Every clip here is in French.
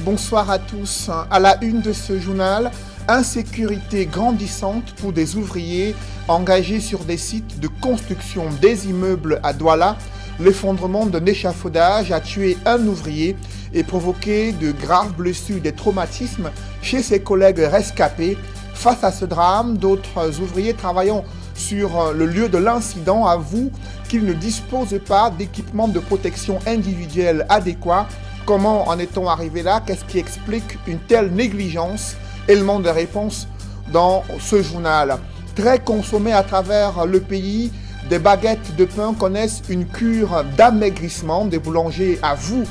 Bonsoir à tous. À la une de ce journal, insécurité grandissante pour des ouvriers engagés sur des sites de construction des immeubles à Douala. L'effondrement d'un échafaudage a tué un ouvrier et provoqué de graves blessures et des traumatismes chez ses collègues rescapés. Face à ce drame, d'autres ouvriers travaillant sur le lieu de l'incident avouent qu'ils ne disposent pas d'équipement de protection individuelle adéquat. Comment en est-on arrivé là? Qu'est-ce qui explique une telle négligence? Élément de réponse dans ce journal. Très consommé à travers le pays, des baguettes de pain connaissent une cure d'amaigrissement. Des boulangers avouent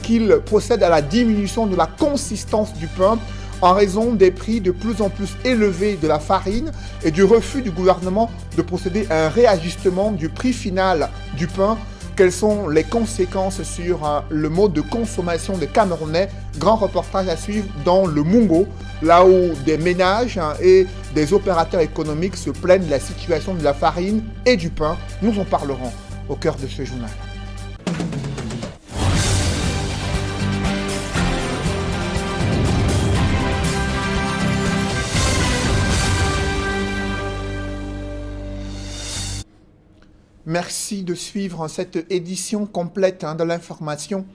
qu'ils procèdent à la diminution de la consistance du pain en raison des prix de plus en plus élevés de la farine et du refus du gouvernement de procéder à un réajustement du prix final du pain. Quelles sont les conséquences sur le mode de consommation des Camerounais? Grand reportage à suivre dans le Mungo, là où des ménages et des opérateurs économiques se plaignent de la situation de la farine et du pain. Nous en parlerons au cœur de ce journal. Merci de suivre cette édition complète de l'information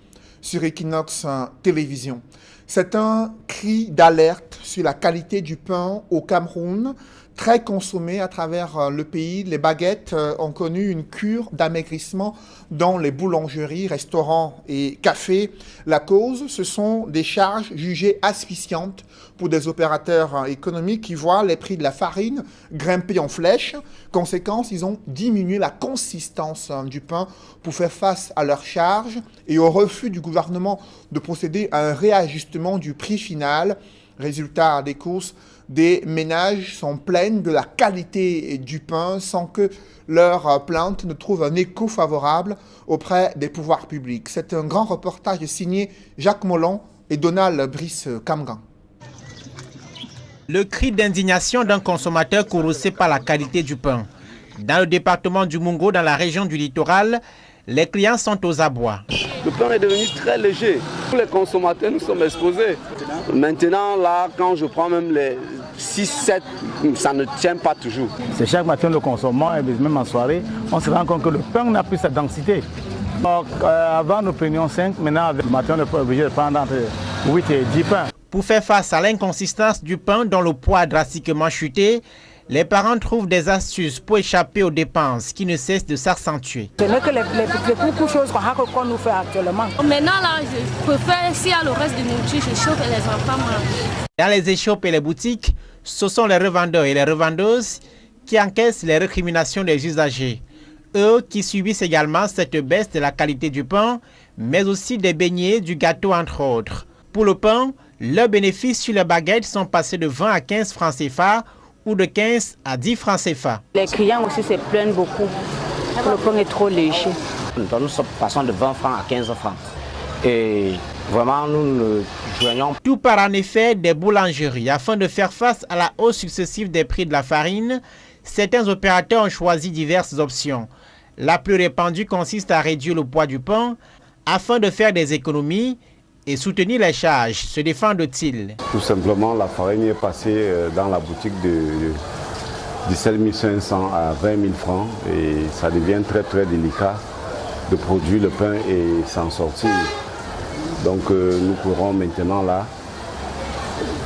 sur Equinox Télévision. C'est un cri d'alerte sur la qualité du pain au Cameroun, très consommé à travers le pays. Les baguettes ont connu une cure d'amaigrissement dans les boulangeries, restaurants et cafés. La cause, ce sont des charges jugées asphyxiantes pour des opérateurs économiques qui voient les prix de la farine grimper en flèche. Conséquence, ils ont diminué la consistance du pain pour faire face à leurs charges et au refus du gouvernement de procéder à un réajustement du prix final. Résultat des courses, des ménages sont pleins de la qualité du pain sans que leurs plaintes ne trouvent un écho favorable auprès des pouvoirs publics. C'est un grand reportage signé Jacques Mollon et Donald Brice Kamgan. Le cri d'indignation d'un consommateur courroucé par la qualité du pain. Dans le département du Mungo, dans la région du littoral, les clients sont aux abois. Le pain est devenu très léger. Tous les consommateurs, nous sommes exposés. Maintenant, là, quand je prends même les 6, 7, ça ne tient pas toujours. C'est chaque matin le consommant, et même en soirée, on se rend compte que le pain n'a plus cette densité. Donc, avant, nous prenions 5, maintenant, le matin, on est obligé de prendre entre 8 et 10 pains. Pour faire face à l'inconsistance du pain dont le poids a drastiquement chuté, les parents trouvent des astuces pour échapper aux dépenses qui ne cessent de s'accentuer. Ce n'est que les petites choses qu'on nous fait actuellement. Maintenant, là, je préfère, s'il y a le reste de nourriture, je chauffe et les enfants mangent. Dans les échoppes et les boutiques, ce sont les revendeurs et les revendeuses qui encaissent les récriminations des usagers. Eux qui subissent également cette baisse de la qualité du pain, mais aussi des beignets, du gâteau entre autres. Pour le pain, leurs bénéfices sur les baguettes sont passés de 20 à 15 francs CFA ou de 15 à 10 francs CFA. Les clients aussi se plaignent beaucoup. Le pain est trop léger. Nous sommes passant de 20 francs à 15 francs. Et vraiment, nous ne joignons. Tout part en effet des boulangeries. Afin de faire face à la hausse successive des prix de la farine, certains opérateurs ont choisi diverses options. La plus répandue consiste à réduire le poids du pain afin de faire des économies et soutenir les charges. Se défendent-ils? Tout simplement, la farine est passée dans la boutique de 17 500 à 20 000 francs et ça devient très très délicat de produire le pain et s'en sortir. Donc nous courons maintenant là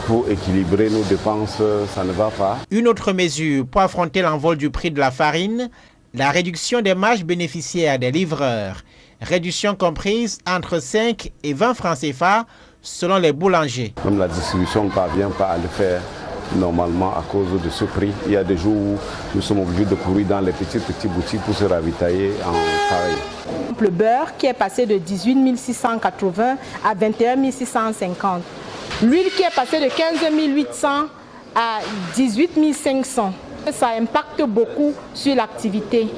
pour équilibrer nos dépenses, ça ne va pas. Une autre mesure pour affronter l'envol du prix de la farine, la réduction des marges bénéficiaires des livreurs. Réduction comprise entre 5 et 20 francs CFA selon les boulangers. Même la distribution ne parvient pas à le faire normalement à cause de ce prix. Il y a des jours où nous sommes obligés de courir dans les petites boutiques pour se ravitailler en farine. Le beurre qui est passé de 18 680 à 21 650. L'huile qui est passée de 15 800 à 18 500. Ça impacte beaucoup sur l'activité.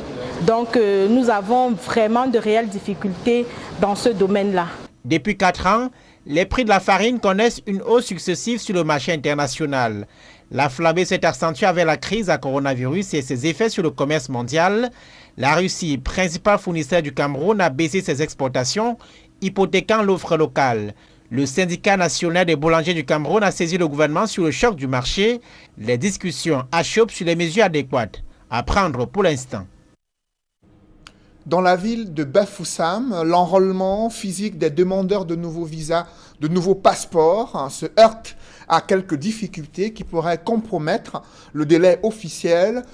Donc nous avons vraiment de réelles difficultés dans ce domaine-là. Depuis 4 ans, les prix de la farine connaissent une hausse successive sur le marché international. La flambée s'est accentuée avec la crise à coronavirus et ses effets sur le commerce mondial. La Russie, principal fournisseur du Cameroun, a baissé ses exportations, hypothéquant l'offre locale. Le syndicat national des boulangers du Cameroun a saisi le gouvernement sur le choc du marché. Les discussions achoppent sur les mesures adéquates à prendre pour l'instant. Dans la ville de Bafoussam, l'enrôlement physique des demandeurs de nouveaux visas, de nouveaux passeports, se heurte à quelques difficultés qui pourraient compromettre le délai officiel.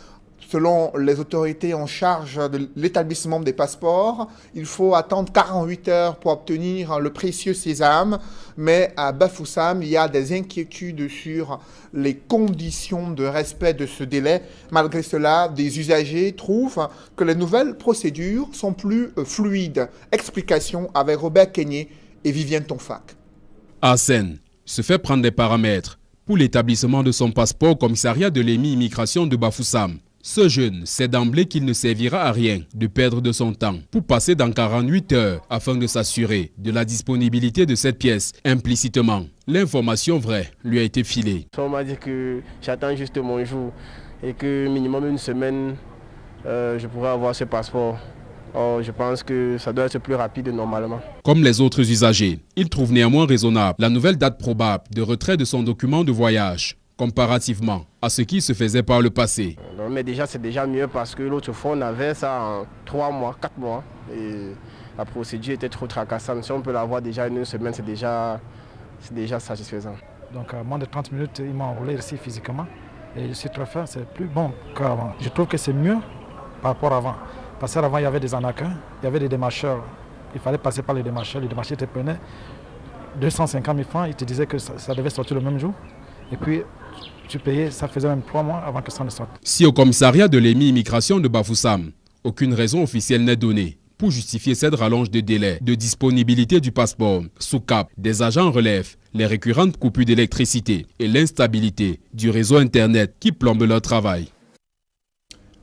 Selon les autorités en charge de l'établissement des passeports, il faut attendre 48 heures pour obtenir le précieux sésame. Mais à Bafoussam, il y a des inquiétudes sur les conditions de respect de ce délai. Malgré cela, des usagers trouvent que les nouvelles procédures sont plus fluides. Explication avec Robert Kenyé et Vivienne Tonfac. Arsène se fait prendre des paramètres pour l'établissement de son passeport au commissariat de l'Immigration de Bafoussam. Ce jeune sait d'emblée qu'il ne servira à rien de perdre de son temps pour passer dans 48 heures afin de s'assurer de la disponibilité de cette pièce. Implicitement, l'information vraie lui a été filée. On m'a dit que j'attends juste mon jour et que minimum une semaine, je pourrais avoir ce passeport. Or, je pense que ça doit être plus rapide normalement. Comme les autres usagers, il trouve néanmoins raisonnable la nouvelle date probable de retrait de son document de voyage, comparativement à ce qui se faisait par le passé. Non, mais déjà, c'est déjà mieux parce que l'autre fois, on avait ça en 3 mois, 4 mois. Et la procédure était trop tracassante. Si on peut l'avoir déjà en une semaine, c'est déjà satisfaisant. Donc, à moins de 30 minutes, ils m'ont enrôlé ici physiquement. Et je suis très fier, c'est plus bon qu'avant. Je trouve que c'est mieux par rapport à avant. Parce qu'avant, il y avait des arnaqueurs, il y avait des démarcheurs. Il fallait passer par les démarcheurs. Les démarcheurs te prenaient 250 000 francs. Ils te disaient que ça devait sortir le même jour. Et puis, tu payais, ça faisait même 3 mois avant que ça ne sorte. Si au commissariat de l'Immigration de Bafoussam, aucune raison officielle n'est donnée pour justifier cette rallonge de délai de disponibilité du passeport, sous cap, des agents relèvent les récurrentes coupures d'électricité et l'instabilité du réseau Internet qui plombe leur travail.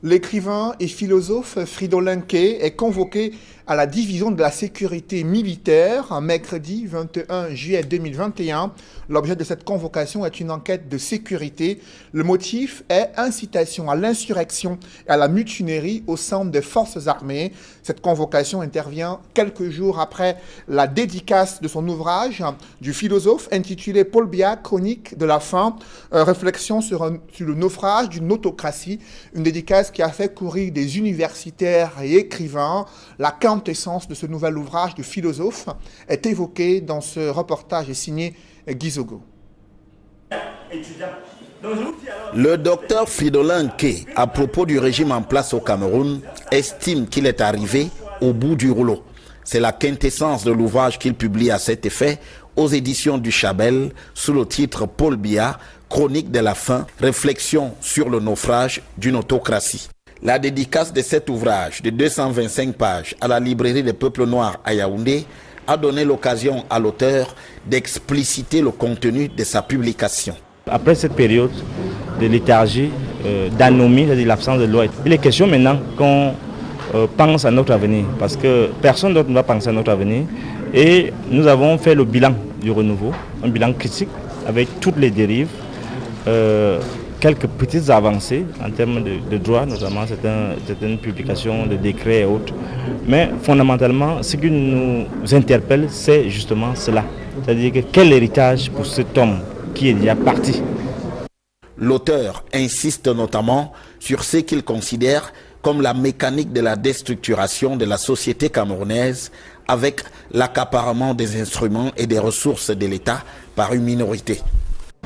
L'écrivain et philosophe Fridolin Kay est convoqué à la division de la sécurité militaire un mercredi 21 juillet 2021. L'objet de cette convocation est une enquête de sécurité. Le motif est incitation à l'insurrection et à la mutinerie au sein des forces armées. Cette convocation intervient quelques jours après la dédicace de son ouvrage du philosophe intitulé Paul Biya, Chronique de la faim, réflexion sur le naufrage d'une autocratie, une dédicace qui a fait courir des universitaires et écrivains. La quintessence de ce nouvel ouvrage de philosophe est évoquée dans ce reportage signé Gizogo. Le docteur Fridolin Kay, à propos du régime en place au Cameroun, estime qu'il est arrivé au bout du rouleau. C'est la quintessence de l'ouvrage qu'il publie à cet effet aux éditions du Chabel sous le titre Paul Biya, Chronique de la faim, réflexion sur le naufrage d'une autocratie. La dédicace de cet ouvrage de 225 pages à la librairie des peuples noirs à Yaoundé a donné l'occasion à l'auteur d'expliciter le contenu de sa publication. Après cette période de léthargie, d'anomie, c'est-à-dire l'absence de loi, il est question maintenant qu'on pense à notre avenir, parce que personne d'autre ne va penser à notre avenir. Et nous avons fait le bilan du renouveau, un bilan critique avec toutes les dérives, quelques petites avancées en termes de droits, notamment certaines publications de décrets et autres. Mais fondamentalement, ce qui nous interpelle, c'est justement cela. C'est-à-dire que quel héritage pour cet homme qui est déjà parti. L'auteur insiste notamment sur ce qu'il considère comme la mécanique de la déstructuration de la société camerounaise avec l'accaparement des instruments et des ressources de l'État par une minorité.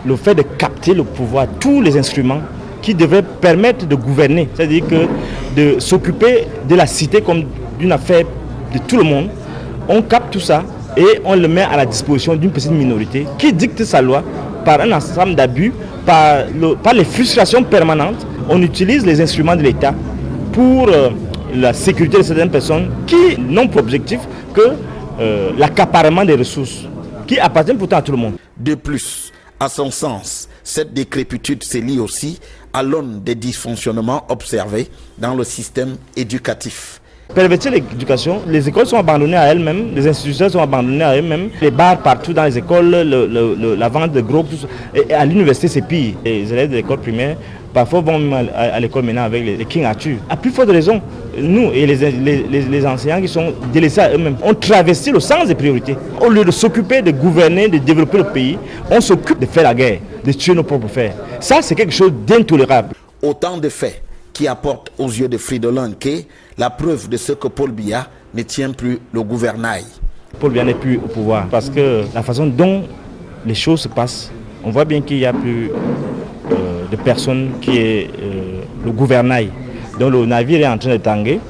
Le fait de capter le pouvoir, tous les instruments qui devraient permettre de gouverner, c'est-à-dire que de s'occuper de la cité comme d'une affaire de tout le monde, on capte tout ça et on le met à la disposition d'une petite minorité qui dicte sa loi par un ensemble d'abus, par les frustrations permanentes. On utilise les instruments de l'État pour la sécurité de certaines personnes qui n'ont pour objectif que l'accaparement des ressources qui appartiennent pourtant à tout le monde. De plus, à son sens, cette décrépitude se lie aussi à l'aune des dysfonctionnements observés dans le système éducatif. Pervertir l'éducation, les écoles sont abandonnées à elles-mêmes, les institutions sont abandonnées à elles-mêmes, les bars partout dans les écoles, la vente de gros, et à l'université c'est pire. Les élèves de l'école primaire parfois vont même à l'école maintenant avec les King Arthur. À plus forte raison, nous et les enseignants qui sont délaissés à eux-mêmes, on travestit le sens des priorités. Au lieu de s'occuper de gouverner, de développer le pays, on s'occupe de faire la guerre, de tuer nos propres frères. Ça c'est quelque chose d'intolérable. Autant de faits qui apportent aux yeux de Fridolin Nké la preuve de ce que Paul Biya ne tient plus le gouvernail. Paul Biya n'est plus au pouvoir parce que la façon dont les choses se passent, on voit bien qu'il n'y a plus de personnes qui est le gouvernail. Donc le navire est en train de tanguer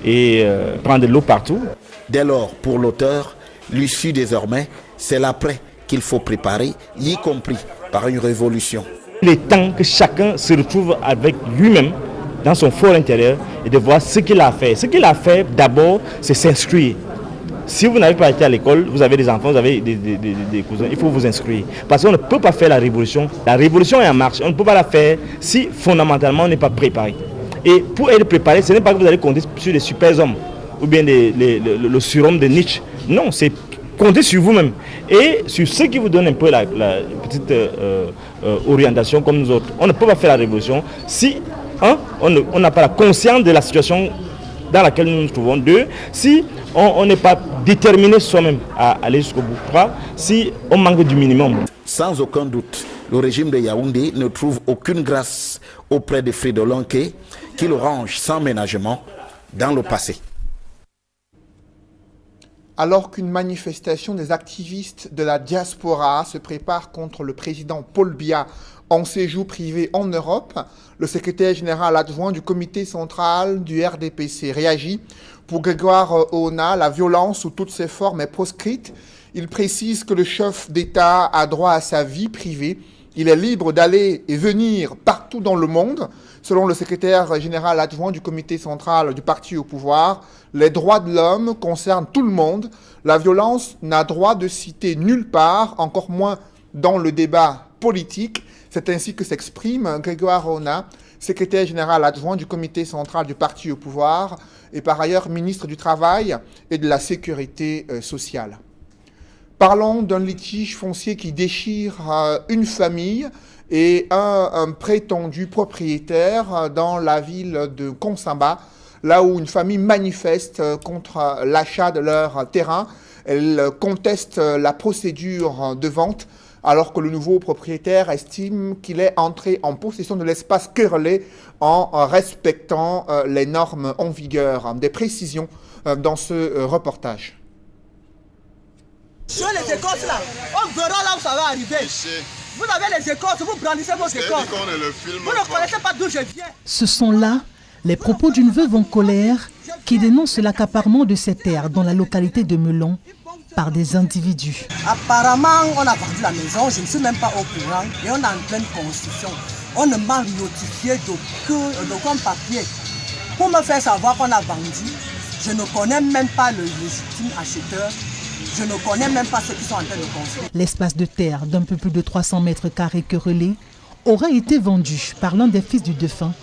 et prendre de l'eau partout. Dès lors, pour l'auteur, l'issue désormais, c'est l'après qu'il faut préparer, y compris par une révolution. Il est temps que chacun se retrouve avec lui-même dans son fort intérieur et de voir ce qu'il a fait. Ce qu'il a fait d'abord, c'est s'inscrire. Si vous n'avez pas été à l'école, vous avez des enfants, vous avez des cousins, il faut vous inscrire. Parce qu'on ne peut pas faire la révolution. La révolution est en marche. On ne peut pas la faire si fondamentalement on n'est pas préparé. Et pour être préparé, ce n'est pas que vous allez compter sur des super-hommes ou bien le surhomme de Nietzsche. Non, c'est compter sur vous-même et sur ceux qui vous donnent un peu la petite orientation comme nous autres. On ne peut pas faire la révolution si on n'a pas la conscience de la situation dans laquelle nous nous trouvons. 2, si on n'est pas déterminé soi-même à aller jusqu'au bout. 3, si on manque du minimum. Sans aucun doute, le régime de Yaoundé ne trouve aucune grâce auprès de Fridolin Nké qui le range sans ménagement dans le passé. Alors qu'une manifestation des activistes de la diaspora se prépare contre le président Paul Biya en séjour privé en Europe, le secrétaire général adjoint du comité central du RDPC réagit. Pour Grégoire Ona, la violence sous toutes ses formes est proscrite. Il précise que le chef d'État a droit à sa vie privée. Il est libre d'aller et venir partout dans le monde. Selon le secrétaire général adjoint du comité central du parti au pouvoir, les droits de l'homme concernent tout le monde. La violence n'a droit de citer nulle part, encore moins dans le débat politique. C'est ainsi que s'exprime Grégoire Ona, secrétaire général adjoint du comité central du parti au pouvoir et par ailleurs ministre du Travail et de la Sécurité sociale. Parlons d'un litige foncier qui déchire une famille et un prétendu propriétaire dans la ville de Konsamba, là où une famille manifeste contre l'achat de leur terrain. Elle conteste la procédure de vente alors que le nouveau propriétaire estime qu'il est entré en possession de l'espace querellé en respectant les normes en vigueur. Des précisions dans ce reportage. Sur les écorces là, on verra là où ça va arriver. Vous avez les écorces, vous brandissez vos écorces. Vous ne connaissez pas d'où je viens. Ce sont là les propos d'une veuve en colère qui dénonce l'accaparement de ses terres dans la localité de Melon par des individus. Apparemment, on a vendu la maison, je ne suis même pas au courant, et on est en pleine construction. On ne m'a notifié d'aucun papier pour me faire savoir qu'on a vendu. Je ne connais même pas le légitime acheteur. Je ne connais même pas ceux qui sont en train de construire. L'espace de terre d'un peu plus de 300 mètres carrés querellé aurait été vendu par l'un des fils du défunt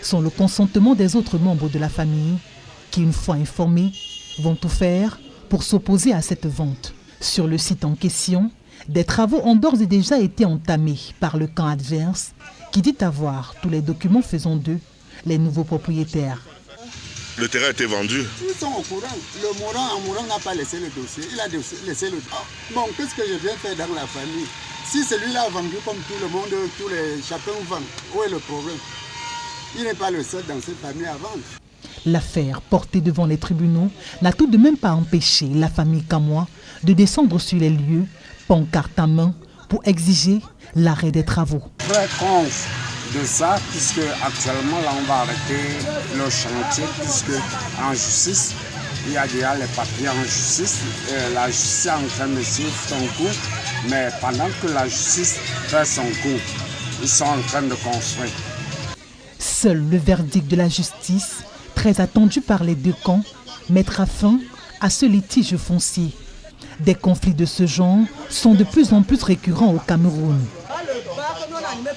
sans le consentement des autres membres de la famille qui, une fois informés, vont tout faire pour s'opposer à cette vente. Sur le site en question, des travaux ont d'ores et déjà été entamés par le camp adverse qui dit avoir tous les documents faisant d'eux les nouveaux propriétaires. Le terrain a été vendu. Ils sont au courant. Le mourant n'a pas laissé le dossier. Il a laissé le dossier. Bon, qu'est-ce que je viens faire dans la famille? Si celui-là a vendu comme tout le monde, chacun vend. Où est le problème? Il n'est pas le seul dans cette famille à vendre. L'affaire portée devant les tribunaux n'a tout de même pas empêché la famille Kamois de descendre sur les lieux, pancarte à main, pour exiger l'arrêt des travaux. Je vais être contre de ça, puisque actuellement là on va arrêter le chantier, puisque en justice, il y a déjà les papiers en justice, et la justice est en train de suivre son cours, mais pendant que la justice fait son cours, ils sont en train de construire. Seul le verdict de la justice, très attendu par les deux camps, mettra fin à ce litige foncier. Des conflits de ce genre sont de plus en plus récurrents au Cameroun.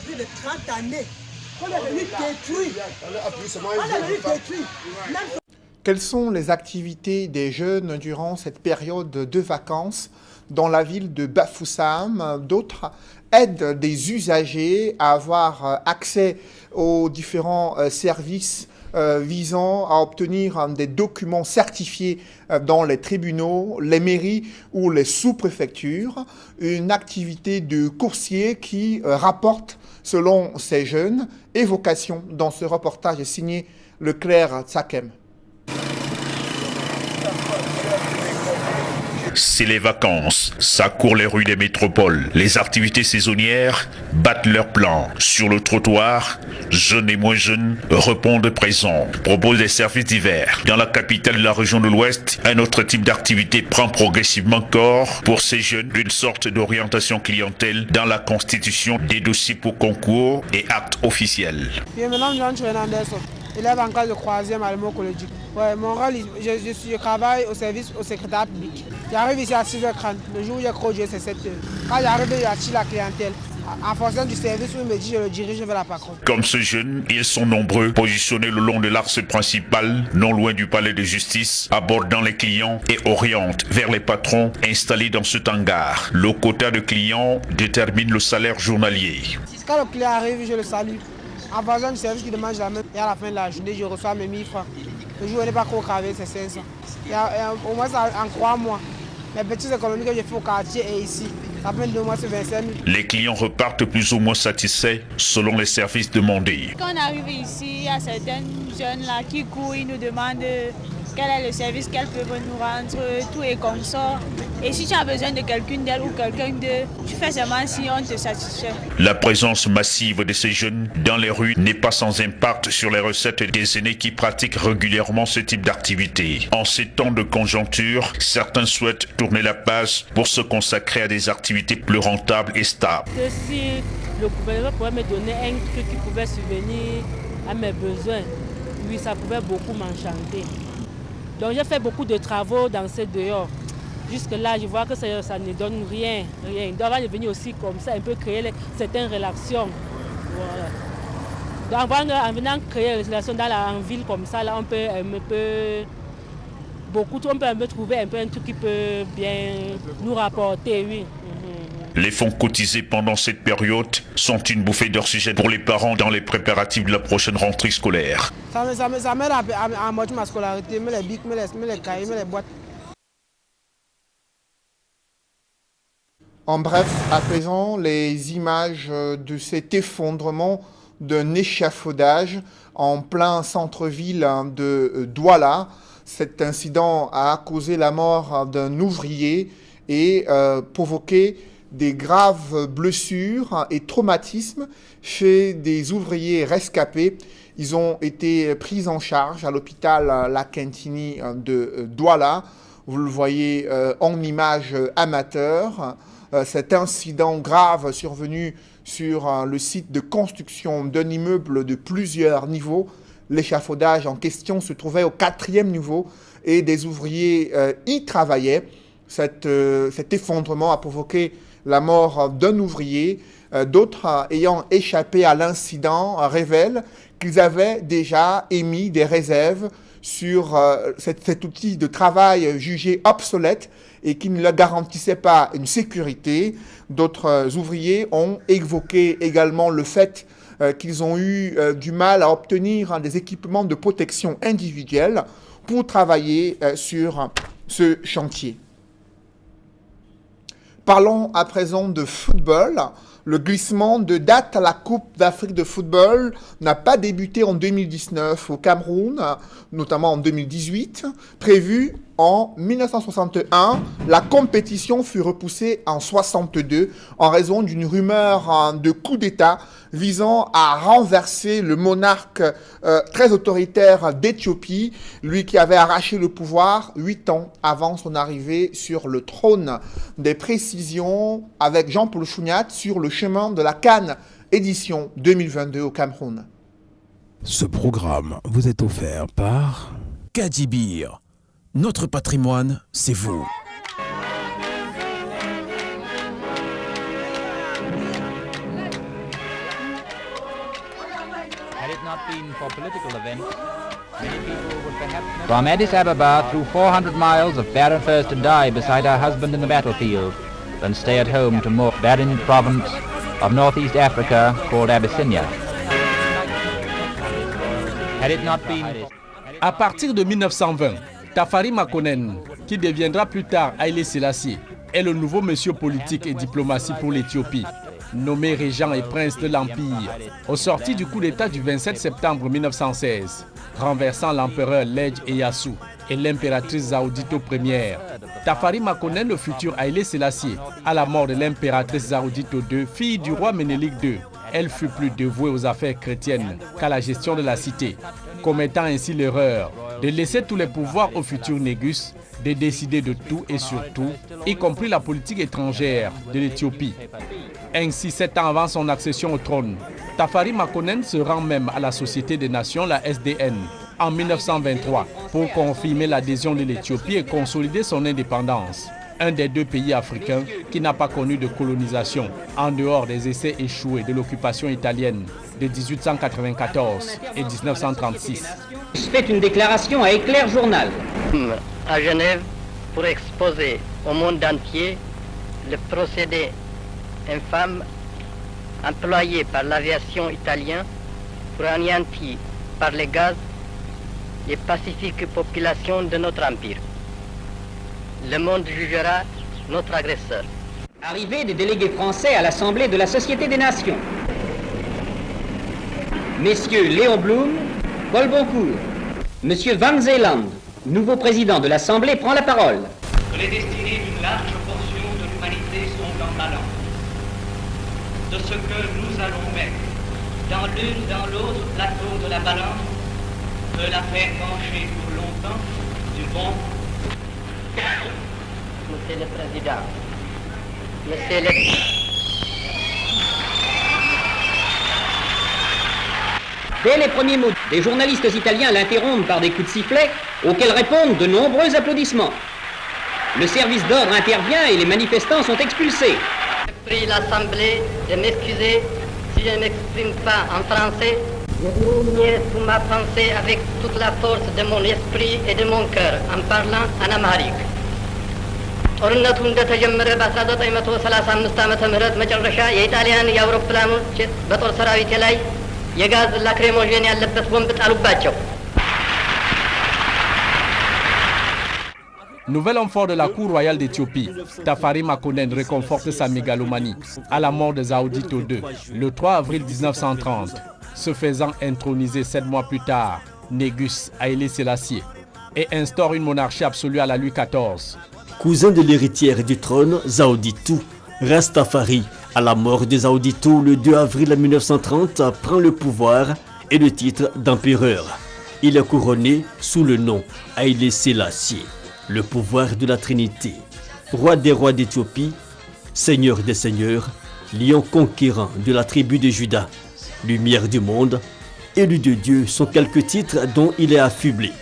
Plus de 30 années. On est venu détruire. Quelles sont les activités des jeunes durant cette période de vacances dans la ville de Bafoussam? D'autres aident des usagers à avoir accès aux différents services visant à obtenir des documents certifiés dans les tribunaux, les mairies ou les sous-préfectures. Une activité de coursier qui rapporte, selon ces jeunes, évocation dans ce reportage signé Leclerc Tsakem. C'est les vacances, ça court les rues des métropoles. Les activités saisonnières battent leur plan. Sur le trottoir, jeunes et moins jeunes répondent présents, proposent des services divers. Dans la capitale de la région de l'Ouest, un autre type d'activité prend progressivement corps pour ces jeunes, une sorte d'orientation clientèle dans la constitution des dossiers pour concours et actes officiels. Élève en classe de 3e à l'Emo Collège. Ouais, mon rôle, je travaille au service au secrétaire public. J'arrive ici à 6h30. Le jour où j'ai croisé, c'est 7h. Quand j'arrive, j'attire la clientèle. En fonction du service où il me dit, je le dirige vers la patronne. Comme ce jeune, ils sont nombreux, positionnés le long de l'axe principal, non loin du palais de justice, abordant les clients et orientent vers les patrons installés dans ce hangar. Le quota de clients détermine le salaire journalier. Quand le client arrive, je le salue. En faisant du service qui demande jamais, et à la fin de la journée, je reçois mes 1000 francs. Le jour où on n'est pas trop gravé, c'est 500. Au moins, en 3 mois. Les petites économies que j'ai fait au quartier et ici, ça fait 2 mois, c'est 25 000. Les clients repartent plus ou moins satisfaits selon les services demandés. Quand on arrive ici, il y a certains jeunes là qui courent, ils nous demandent quel est le service qu'elles peuvent nous rendre, tout est consort. Et si tu as besoin de quelqu'un d'elle ou quelqu'un d'eux, tu fais seulement si on te satisfait. La présence massive de ces jeunes dans les rues n'est pas sans impact sur les recettes des aînés qui pratiquent régulièrement ce type d'activité. En ces temps de conjoncture, certains souhaitent tourner la page pour se consacrer à des activités plus rentables et stables. Si le gouvernement pouvait me donner un truc qui pouvait subvenir à mes besoins, oui, ça pouvait beaucoup m'enchanter. Donc j'ai fait beaucoup de travaux dans ces dehors. Jusque-là, je vois que ça ne donne rien. Donc on est venu aussi comme ça, un peu créer certaines relations. Voilà. Donc en venant créer des relations en ville comme ça, là, on peut trouver un truc qui peut bien nous rapporter, oui. Les fonds cotisés pendant cette période sont une bouffée d'oxygène pour les parents dans les préparatifs de la prochaine rentrée scolaire. Ça m'aide à moitié ma scolarité, mais les bics, mais les cahiers, mais les boîtes. En bref, à présent, les images de cet effondrement d'un échafaudage en plein centre-ville de Douala. Cet incident a causé la mort d'un ouvrier et provoqué des graves blessures et traumatismes chez des ouvriers rescapés. Ils ont été pris en charge à l'hôpital La Quintini de Douala. Vous le voyez en image amateur. Cet incident grave survenu sur le site de construction d'un immeuble de plusieurs niveaux. L'échafaudage en question se trouvait au 4e niveau et des ouvriers y travaillaient. Cet effondrement a provoqué la mort d'un ouvrier. D'autres ayant échappé à l'incident révèlent qu'ils avaient déjà émis des réserves sur cet outil de travail jugé obsolète et qui ne leur garantissait pas une sécurité. D'autres ouvriers ont évoqué également le fait qu'ils ont eu du mal à obtenir des équipements de protection individuelle pour travailler sur ce chantier. Parlons à présent de football. Le glissement de date à la Coupe d'Afrique de football n'a pas débuté en 2019 au Cameroun, notamment en 2018. Prévu en 1961, la compétition fut repoussée en 1962 en raison d'une rumeur de coup d'État visant à renverser le monarque très autoritaire d'Éthiopie, lui qui avait arraché le pouvoir 8 ans avant son arrivée sur le trône. Des précisions avec Jean-Paul Chouniat sur le chemin de la CAN édition 2022 au Cameroun. Ce programme vous est offert par Kadibir. Notre patrimoine, c'est vous. Had it not been for political events, From Addis Ababa through 400 miles of better first to die beside her husband in the battlefield than stay at home to more barren province of northeast Africa called Abyssinia. Had it not been... À partir de 1920, Tafari Makonnen, qui deviendra plus tard Haïlé Sélassié, est le nouveau monsieur politique et diplomatie pour l'Éthiopie, nommé régent et prince de l'Empire, au sorti du coup d'État du 27 septembre 1916, renversant l'empereur Ledge Eyasu et l'impératrice Zaoudito Ier. Tafari Makonnen, le futur Haïlé Sélassié, à la mort de l'impératrice Zaoudito II, fille du roi Ménélik II, elle fut plus dévouée aux affaires chrétiennes qu'à la gestion de la cité, commettant ainsi l'erreur de laisser tous les pouvoirs au futur Négus, de décider de tout et surtout, y compris la politique étrangère de l'Éthiopie. Ainsi, 7 ans avant son accession au trône, Tafari Makonnen se rend même à la Société des Nations, la SDN, en 1923, pour confirmer l'adhésion de l'Éthiopie et consolider son indépendance. Un des 2 pays africains qui n'a pas connu de colonisation, en dehors des essais échoués de l'occupation italienne de 1894 et 1936. Fait une déclaration à Éclair Journal. À Genève pour exposer au monde entier le procédé infâme employé par l'aviation italienne pour anéantir par les gaz les pacifiques populations de notre empire. Le monde jugera notre agresseur. Arrivée des délégués français à l'Assemblée de la Société des Nations. Messieurs Léon Blum, Paul Boncourt, Monsieur Van Zeeland, nouveau président de l'Assemblée, prend la parole. Que les destinées d'une large portion de l'humanité sont dans la balance. De ce que nous allons mettre dans l'une dans l'autre plateau de la balance, peut la faire pencher pour longtemps du bon. Monsieur le Président, Monsieur le... Dès les premiers mots, des journalistes italiens l'interrompent par des coups de sifflet auxquels répondent de nombreux applaudissements. Le service d'ordre intervient et les manifestants sont expulsés. Je prie l'Assemblée de m'excuser si je ne m'exprime pas en français. Je vais sous ma pensée avec toute la force de mon esprit et de mon cœur en parlant en amharique. ጦርነቱ እንደተጀመረ በ1935 ዓመተ ምህረት መጨረሻ የኢጣሊያን የአውሮፕላኖች በጦር ሰራዊት ላይ የጋዝ ላክሬሞጀን ያለበት ቦምብ ጣሉባቸው። Nouvel enfant de la cour royale d'Éthiopie, Tafari Makonnen réconforte sa mégalomanie à la mort de Zaoudito II, le 3 avril 1930, se faisant introniser 7 mois plus tard, Négus Haïlé Sélassié, et instaure une monarchie absolue à la Louis XIV. Cousin de l'héritière du trône, Zaoudito, Rastafari, à la mort de Zaoudito le 2 avril 1930, prend le pouvoir et le titre d'empereur. Il est couronné sous le nom Haïlé Sélassié, le pouvoir de la Trinité, roi des rois d'Éthiopie, seigneur des seigneurs, lion conquérant de la tribu de Juda, lumière du monde, élu de Dieu sont quelques titres dont il est affublé.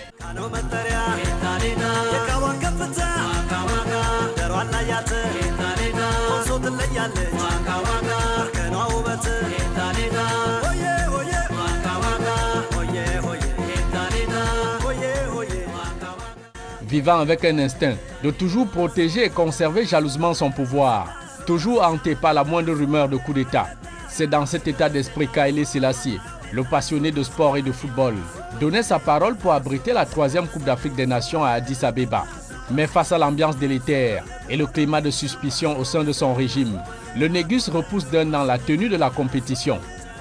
Vivant avec un instinct de toujours protéger et conserver jalousement son pouvoir, toujours hanté par la moindre rumeur de coup d'État. C'est dans cet état d'esprit qu'Haïlé Sélassié, le passionné de sport et de football, donnait sa parole pour abriter la 3e Coupe d'Afrique des Nations à Addis Abeba. Mais face à l'ambiance délétère et le climat de suspicion au sein de son régime, le Négus repousse d'un an la tenue de la compétition.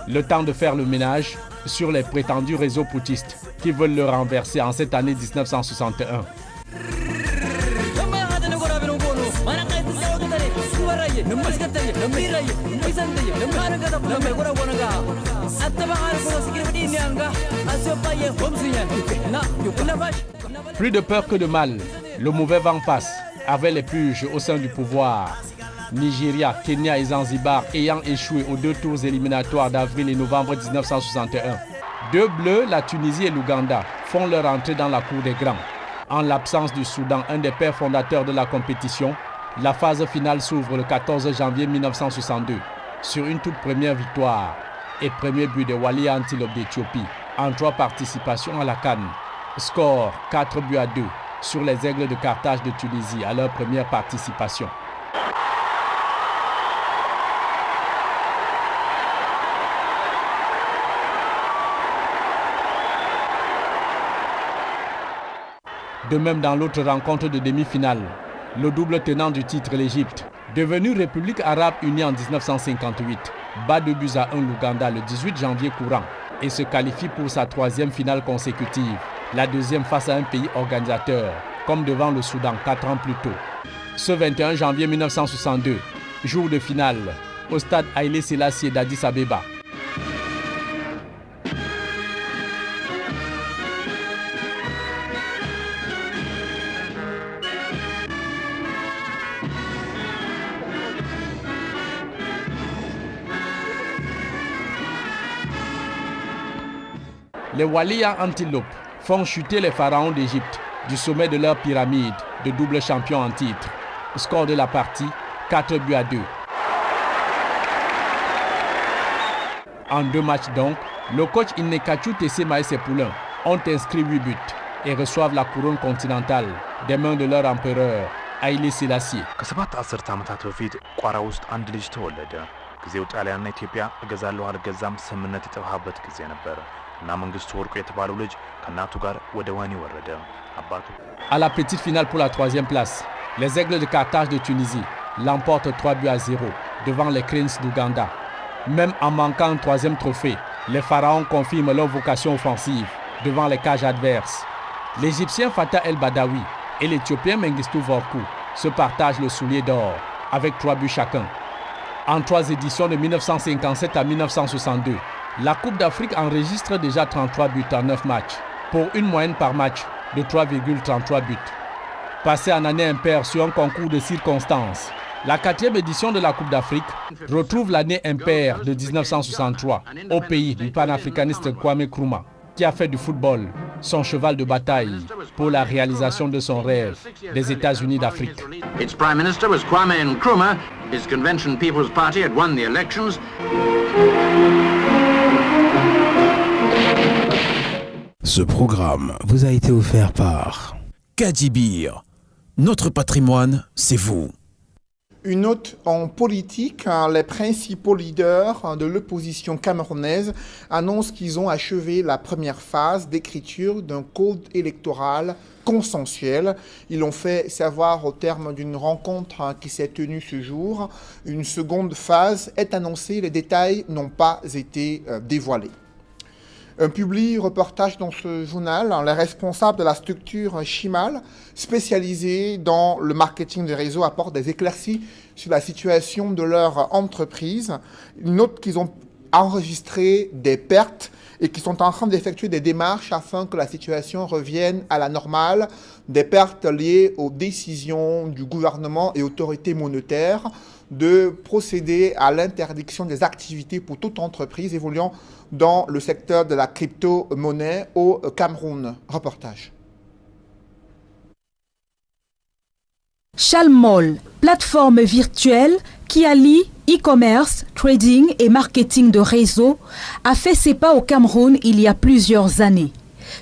Le temps de faire le ménage sur les prétendus réseaux poutistes qui veulent le renverser en cette année 1961. Plus de peur que de mal, le mauvais vent passe avec les puges au sein du pouvoir. Nigeria, Kenya et Zanzibar ayant échoué aux 2 tours éliminatoires d'avril et novembre 1961. 2 bleus, la Tunisie et l'Ouganda, font leur entrée dans la cour des grands. En l'absence du Soudan, un des pères fondateurs de la compétition, la phase finale s'ouvre le 14 janvier 1962 sur une toute première victoire et premier but de Wally Antelope d'Éthiopie en 3 participations à la CAN. Score 4-2 sur les Aigles de Carthage de Tunisie à leur première participation. De même dans l'autre rencontre de demi-finale, le double tenant du titre, l'Égypte, devenue République arabe unie en 1958, bat 2-1 l'Ouganda le 18 janvier courant et se qualifie pour sa 3e finale consécutive, la 2e face à un pays organisateur, comme devant le Soudan 4 ans plus tôt. Ce 21 janvier 1962, jour de finale, au stade Haïlé Sélassié d'Addis Abeba. Les Waliya Antilopes font chuter les pharaons d'Égypte du sommet de leur pyramide de double champion en titre. Score de la partie 4-2. En 2 matchs donc, le coach Innekachu Tessé Maïs et Poulain ont inscrit 8 buts et reçoivent la couronne continentale des mains de leur empereur, Haïlé Sélassié. ከሰባት አስርተ ዓመታት በፊት ቋራ ውስጥ አንድ ልጅ ተወለደ። ጊዜው ጣሊያንና ኢትዮጵያ እገዛለሁ አልገዛም ስምምነት የተዋሃበት ጊዜ ነበር እና መንግስቱ ወርቁ የተባለው ልጅ ከእናቱ ጋር ወደ ወህኒ ወረደ። አባቱ À la petite finale pour la 3e place, les Aigles de Carthage de Tunisie l'emportent 3-0 devant les Cranes d'Ouganda. Même en manquant un 3e trophée, les pharaons confirment leur vocation offensive devant les cages adverses. L'Égyptien Fatah El Badawi et l'Éthiopien Mengistu Vorku se partagent le soulier d'or avec 3 buts chacun. En 3 éditions de 1957 à 1962, la Coupe d'Afrique enregistre déjà 33 buts en 9 matchs, pour une moyenne par match de 3,33 buts. Passé en année impaire sur un concours de circonstances, la 4e édition de la Coupe d'Afrique retrouve l'année impaire de 1963 au pays du panafricaniste Kwame Nkrumah, qui a fait du football son cheval de bataille pour la réalisation de son rêve des États-Unis d'Afrique. Its Prime Minister was Kwame Nkrumah. His Convention People's Party had won the elections. Ce programme vous a été offert par Kadibir. Notre patrimoine, c'est vous. Une note en politique, les principaux leaders de l'opposition camerounaise annoncent qu'ils ont achevé la première phase d'écriture d'un code électoral consensuel. Ils l'ont fait savoir au terme d'une rencontre qui s'est tenue ce jour. Une seconde phase est annoncée, les détails n'ont pas été dévoilés. Un public reportage dans ce journal, les responsables de la structure Chimal, spécialisée dans le marketing de réseau, apportent des éclaircies sur la situation de leur entreprise. Ils notent qu'ils ont enregistré des pertes et qu'ils sont en train d'effectuer des démarches afin que la situation revienne à la normale, des pertes liées aux décisions du gouvernement et autorités monétaires de procéder à l'interdiction des activités pour toute entreprise évoluant dans le secteur de la crypto-monnaie au Cameroun. Reportage. Chalmol, plateforme virtuelle qui allie e-commerce, trading et marketing de réseau, a fait ses pas au Cameroun il y a plusieurs années.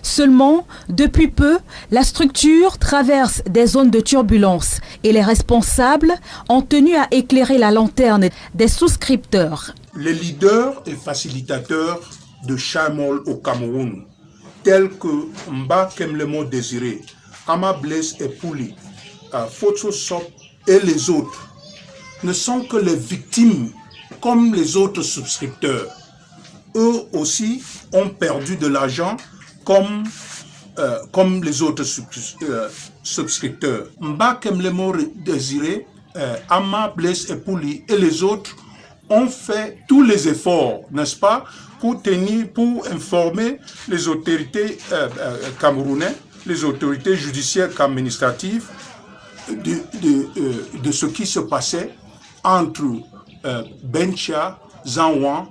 Seulement, depuis peu, la structure traverse des zones de turbulence et les responsables ont tenu à éclairer la lanterne des souscripteurs. Les leaders et facilitateurs de Chalmol au Cameroun, tels que Mba Kemlemo Désiré, Ama Blaise et Pouli, Photoshop et les autres, ne sont que les victimes comme les autres souscripteurs. Eux aussi ont perdu de l'argent comme les autres souscripteurs. Mba Kemlemo Désiré, Ama Blaise et Pouli et les autres ont fait tous les efforts, n'est-ce pas, pour informer les autorités camerounaises, les autorités judiciaires qu'administratives de ce qui se passait entre Bencha, Zanwan,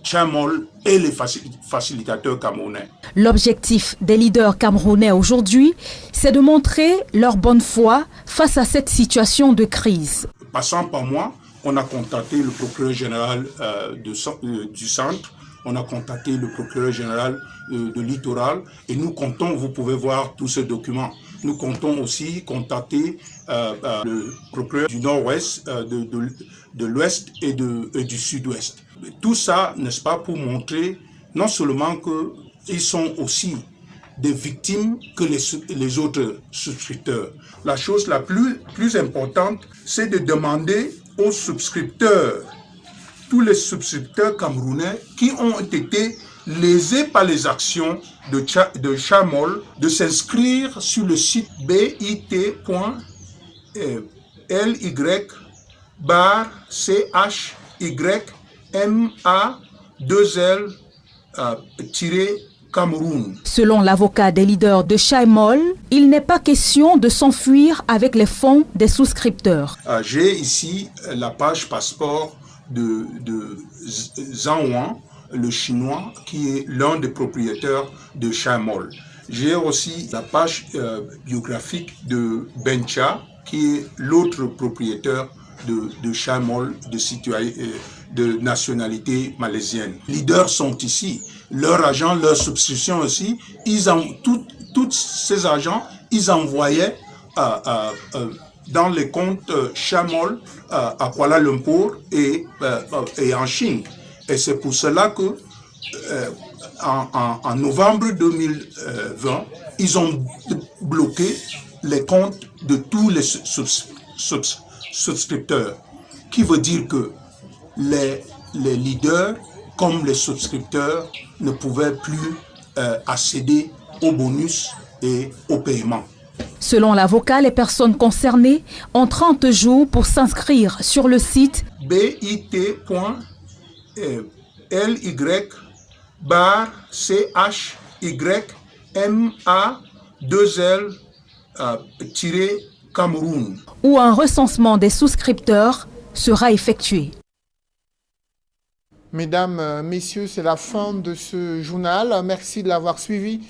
Chalmol et les facilitateurs camerounais. L'objectif des leaders camerounais aujourd'hui, c'est de montrer leur bonne foi face à cette situation de crise. Passant par moi, on a contacté le procureur général du centre on a contacté le procureur général de Littoral et nous comptons, vous pouvez voir tous ces documents, nous comptons aussi contacter le procureur du Nord-Ouest, de l'Ouest et du Sud-Ouest. Tout ça, n'est-ce pas, pour montrer non seulement qu'ils sont aussi des victimes que les autres souscripteurs. La chose la plus importante, c'est de demander aux souscripteurs, tous les souscripteurs camerounais qui ont été lésés par les actions de Chamol, de s'inscrire sur le site bit.ly/CHYMA2L-Cameroun. Selon l'avocat des leaders de Chaimol, il n'est pas question de s'enfuir avec les fonds des souscripteurs. J'ai ici la page passeport de Zhang Wan, le chinois, qui est l'un des propriétaires de Chaimol. J'ai aussi la page biographique de Bencha, qui est l'autre propriétaire de Chaimol, de nationalité malaisienne. Les leaders sont ici. Leurs agents, leurs substitutions aussi, tous ces agents, ils envoyaient dans les comptes Chaimol à Kuala Lumpur et en Chine. Et c'est pour cela que en novembre 2020, ils ont bloqué les comptes de tous les souscripteurs. Qui veut dire que les leaders comme les souscripteurs ne pouvaient plus accéder aux bonus et aux paiements. Selon l'avocat, les personnes concernées ont 30 jours pour s'inscrire sur le site bit.ly/CHYMA2L-Cameroun, où un recensement des souscripteurs sera effectué. Mesdames, Messieurs, c'est la fin de ce journal. Merci de l'avoir suivi.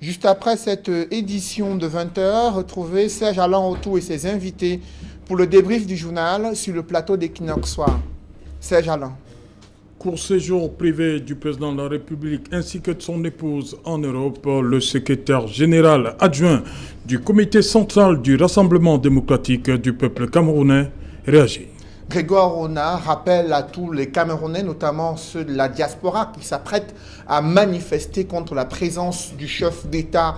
Juste après cette édition de 20h, retrouvez Serge Alain Autou et ses invités pour le débrief du journal sur le plateau d'Equinox Soir. Serge Alain. Court séjour privé du président de la République ainsi que de son épouse en Europe, le secrétaire général adjoint du comité central du Rassemblement démocratique du peuple camerounais réagit. Grégoire Rona rappelle à tous les Camerounais, notamment ceux de la diaspora, qui s'apprêtent à manifester contre la présence du chef d'État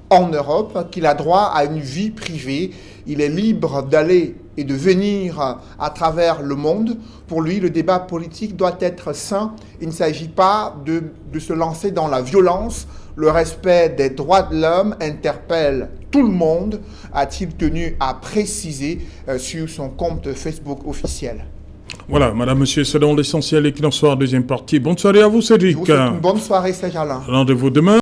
en Europe, qu'il a droit à une vie privée. Il est libre d'aller et de venir à travers le monde. Pour lui, le débat politique doit être sain. Il ne s'agit pas de se lancer dans la violence. Le respect des droits de l'homme interpelle tout le monde, a-t-il tenu à préciser sur son compte Facebook officiel. Voilà, madame, monsieur, c'est dans l'essentiel Equinox Soir, deuxième partie. Bonne soirée à vous, Cédric. Je vous souhaite une bonne soirée, Serge Alain. Rendez-vous demain.